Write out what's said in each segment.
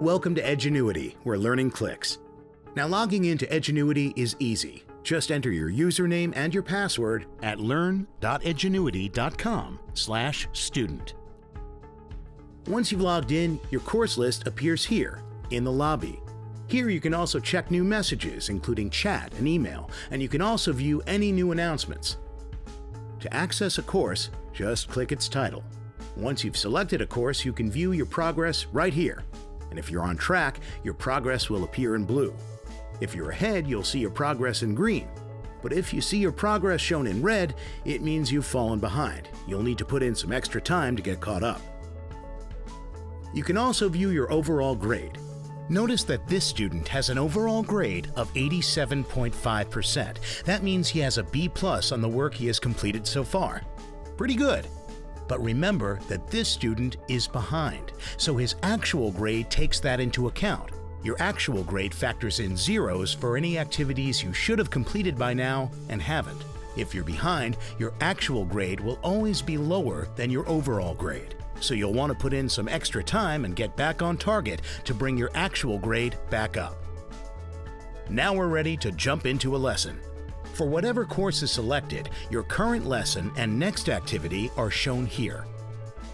Welcome to Edgenuity, where learning clicks. Now, logging into Edgenuity is easy. Just enter your username and your password at learn.edgenuity.com/student. Once you've logged in, your course list appears here in the lobby. Here you can also check new messages, including chat and email, and you can also view any new announcements. To access a course, just click its title. Once you've selected a course, you can view your progress right here. And if you're on track, your progress will appear in blue. If you're ahead, you'll see your progress in green. But if you see your progress shown in red, it means you've fallen behind. You'll need to put in some extra time to get caught up. You can also view your overall grade. Notice that this student has an overall grade of 87.5%. That means he has a B+ on the work he has completed so far. Pretty good. But remember that this student is behind, so his actual grade takes that into account. Your actual grade factors in zeros for any activities you should have completed by now and haven't. If you're behind, your actual grade will always be lower than your overall grade, so you'll want to put in some extra time and get back on target to bring your actual grade back up. Now we're ready to jump into a lesson. For whatever course is selected, your current lesson and next activity are shown here.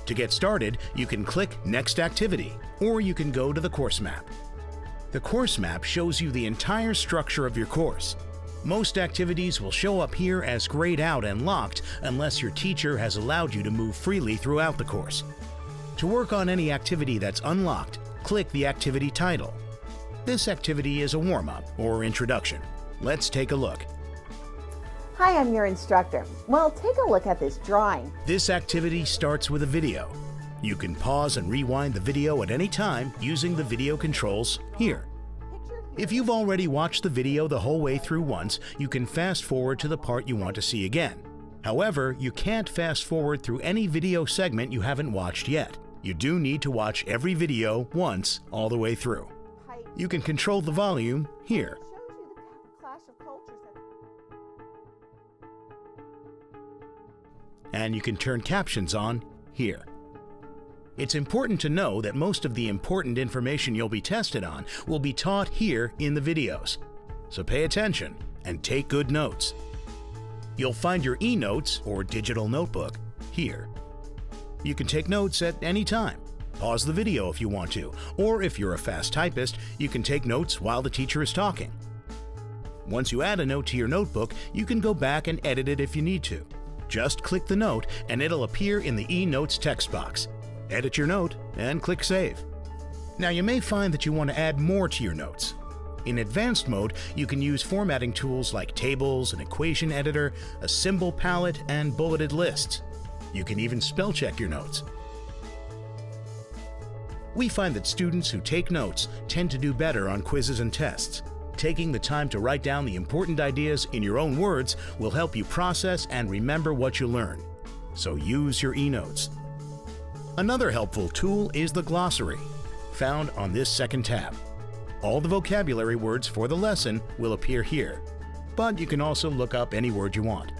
To get started, you can click Next Activity, or you can go to the course map. The course map shows you the entire structure of your course. Most activities will show up here as grayed out and locked unless your teacher has allowed you to move freely throughout the course. To work on any activity that's unlocked, click the activity title. This activity is a warm-up or introduction. Let's take a look. Hi, I'm your instructor. Well, take a look at this drawing. This activity starts with a video. You can pause and rewind the video at any time using the video controls here. If you've already watched the video the whole way through once, you can fast forward to the part you want to see again. However, you can't fast forward through any video segment you haven't watched yet. You do need to watch every video once all the way through. You can control the volume here. And you can turn captions on here. It's important to know that most of the important information you'll be tested on will be taught here in the videos. So pay attention and take good notes. You'll find your e-notes or digital notebook here. You can take notes at any time. Pause the video if you want to, or if you're a fast typist, you can take notes while the teacher is talking. Once you add a note to your notebook, you can go back and edit it if you need to. Just click the note and it'll appear in the e-notes text box. Edit your note and click Save. Now you may find that you want to add more to your notes. In advanced mode, you can use formatting tools like tables, an equation editor, a symbol palette, and bulleted lists. You can even spell check your notes. We find that students who take notes tend to do better on quizzes and tests. Taking the time to write down the important ideas in your own words will help you process and remember what you learn. So use your e-notes. Another helpful tool is the glossary, found on this second tab. All the vocabulary words for the lesson will appear here, but you can also look up any word you want.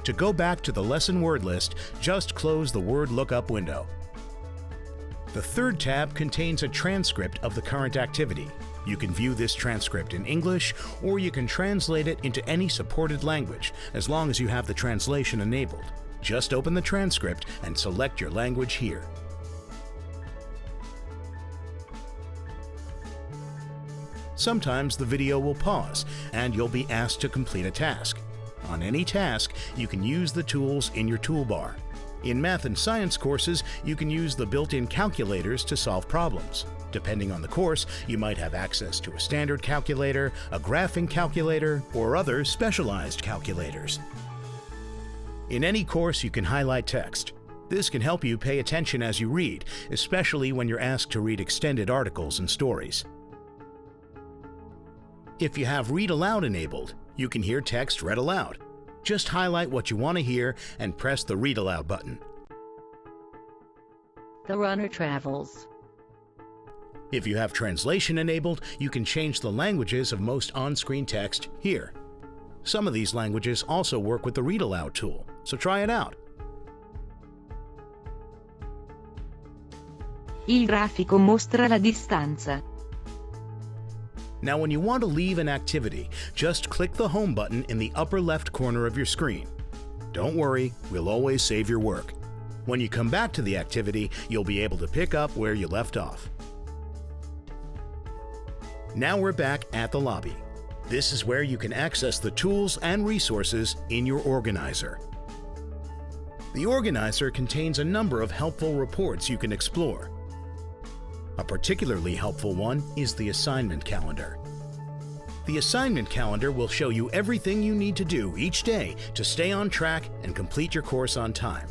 To go back to the lesson word list, just close the word lookup window. The third tab contains a transcript of the current activity. You can view this transcript in English, or you can translate it into any supported language, as long as you have the translation enabled. Just open the transcript and select your language here. Sometimes the video will pause, and you'll be asked to complete a task. On any task, you can use the tools in your toolbar. In math and science courses, you can use the built-in calculators to solve problems. Depending on the course, you might have access to a standard calculator, a graphing calculator, or other specialized calculators. In any course, you can highlight text. This can help you pay attention as you read, especially when you're asked to read extended articles and stories. If you have Read Aloud enabled, you can hear text read aloud. Just highlight what you want to hear and press the Read Aloud button. The runner travels. If you have translation enabled, you can change the languages of most on-screen text here. Some of these languages also work with the Read Aloud tool, so try it out. Il grafico mostra la distanza. Now when you want to leave an activity, just click the Home button in the upper left corner of your screen. Don't worry, we'll always save your work. When you come back to the activity, you'll be able to pick up where you left off. Now we're back at the lobby. This is where you can access the tools and resources in your organizer. The organizer contains a number of helpful reports you can explore. A particularly helpful one is the assignment calendar. The assignment calendar will show you everything you need to do each day to stay on track and complete your course on time.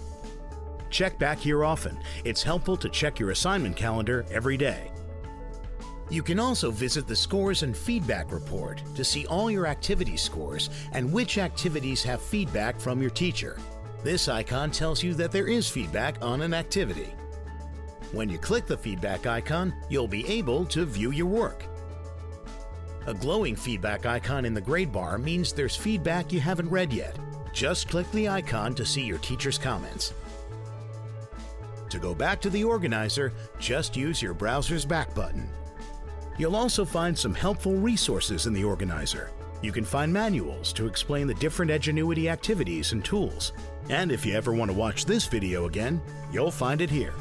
Check back here often. It's helpful to check your assignment calendar every day. You can also visit the Scores and Feedback report to see all your activity scores and which activities have feedback from your teacher. This icon tells you that there is feedback on an activity. When you click the feedback icon, you'll be able to view your work. A glowing feedback icon in the grade bar means there's feedback you haven't read yet. Just click the icon to see your teacher's comments. To go back to the organizer, just use your browser's back button. You'll also find some helpful resources in the organizer. You can find manuals to explain the different Edgenuity activities and tools. And if you ever want to watch this video again, you'll find it here.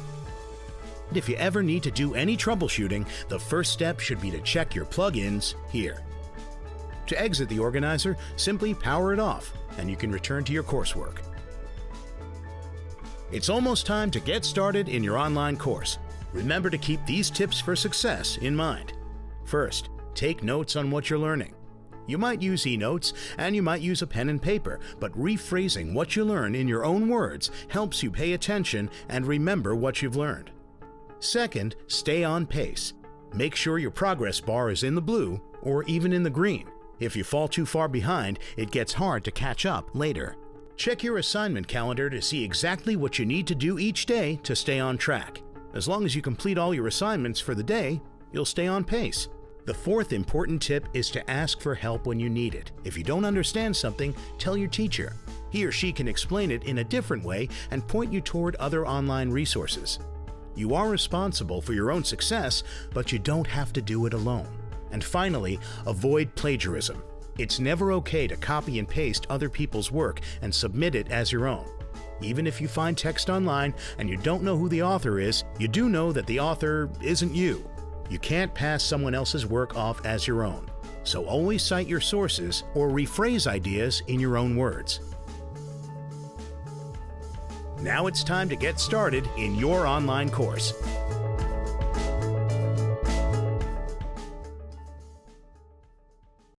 If you ever need to do any troubleshooting, the first step should be to check your plugins here. To exit the organizer, simply power it off, and you can return to your coursework. It's almost time to get started in your online course. Remember to keep these tips for success in mind. First, take notes on what you're learning. You might use e-notes and you might use a pen and paper, but rephrasing what you learn in your own words helps you pay attention and remember what you've learned. Second, stay on pace. Make sure your progress bar is in the blue or even in the green. If you fall too far behind, it gets hard to catch up later. Check your assignment calendar to see exactly what you need to do each day to stay on track. As long as you complete all your assignments for the day, you'll stay on pace. The fourth important tip is to ask for help when you need it. If you don't understand something, tell your teacher. He or she can explain it in a different way and point you toward other online resources. You are responsible for your own success, but you don't have to do it alone. And finally, avoid plagiarism. It's never okay to copy and paste other people's work and submit it as your own. Even if you find text online and you don't know who the author is, you do know that the author isn't you. You can't pass someone else's work off as your own. So always cite your sources or rephrase ideas in your own words. Now it's time to get started in your online course.